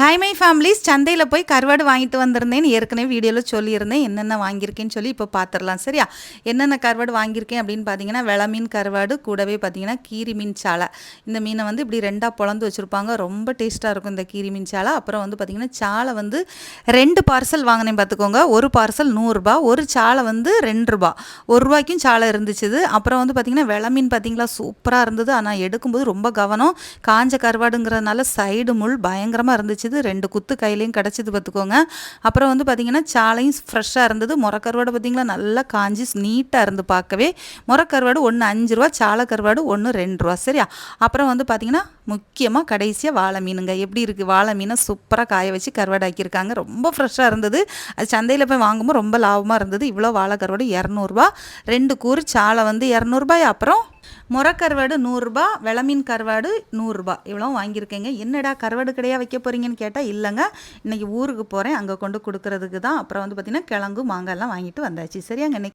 Hi my families, சந்தையில் போய் கருவாடு வாங்கிட்டு வந்திருந்தேன்னு ஏற்கனவே வீடியோவில் சொல்லியிருந்தேன். என்னென்ன வாங்கியிருக்கேன்னு சொல்லி இப்போ பார்த்துடலாம். சரியா? என்னென்ன கருவாடு வாங்கியிருக்கேன் அப்படின்னு பார்த்தீங்கன்னா, வெள மீன் கருவாடு, கூடவே பார்த்தீங்கன்னா கீரி மீன் சாலை. இந்த மீனை வந்து இப்படி ரெண்டாக பொளந்து வச்சுருப்பாங்க. ரொம்ப டேஸ்ட்டாக இருக்கும் இந்த கீரி மீன் சாலை. அப்புறம் வந்து பார்த்திங்கன்னா சாலை வந்து 2 பார்சல் வாங்கினேன் பார்த்துக்கோங்க. ஒரு பார்சல் 100 ரூபா, ஒரு சாலை வந்து 2 ரூபா. 1 ரூபாய்க்கும் சாலை இருந்துச்சு. அப்புறம் வந்து பார்த்திங்கன்னா வெள மீன் பார்த்திங்களா சூப்பராக இருந்தது. ஆனால் எடுக்கும்போது ரொம்ப கவனம். காஞ்ச கருவாடுங்கிறதுனால சைடு முள் பயங்கரமாக இருந்துச்சு. 2 குத்து கையிலையும் கிடச்சிது பார்த்துக்கோங்க. அப்புறம் வந்து பார்த்திங்கன்னா சாலையும் ஃப்ரெஷ்ஷாக இருந்தது. முறக்கருவாடு பார்த்திங்களா நல்லா காஞ்சி நீட்டாக இருந்து பார்க்கவே. முறக்கருவாடு ஒன்று 5 ரூபா, சாலை கருவாடு ஒன்று 2 ரூபா. சரியா? அப்புறம் வந்து பார்த்திங்கன்னா முக்கியமாக கடைசியாக வாழை மீனுங்க. எப்படி இருக்குது வாழை மீனை சூப்பராக காய வச்சு கருவாடு ஆக்கியிருக்காங்க. ரொம்ப ஃப்ரெஷ்ஷாக இருந்தது. அது சந்தையில் போய் வாங்கும்போது ரொம்ப லாபமாக இருந்தது. இவ்வளோ வாழை கருவாடு 200 ரூபா, 2 கூறு சாலை வந்து 200 ரூபாய். அப்புறம் முறக்கருவாடு 100 ரூபா, வெள மீன் கருவாடு 100 ரூபா. இவ்வளோ வாங்கியிருக்கேங்க. என்னடா கருவாடு கடையாக வைக்க போகிறீங்கன்னு கேட்டால், இல்லைங்க, இன்றைக்கி ஊருக்கு போகிறேன், அங்கே கொண்டு கொடுக்கறதுக்கு தான். அப்புறம் வந்து பார்த்திங்கன்னா கிழங்கு மாங்காய்லாம் வாங்கிட்டு வந்தாச்சு. சரியாங்க?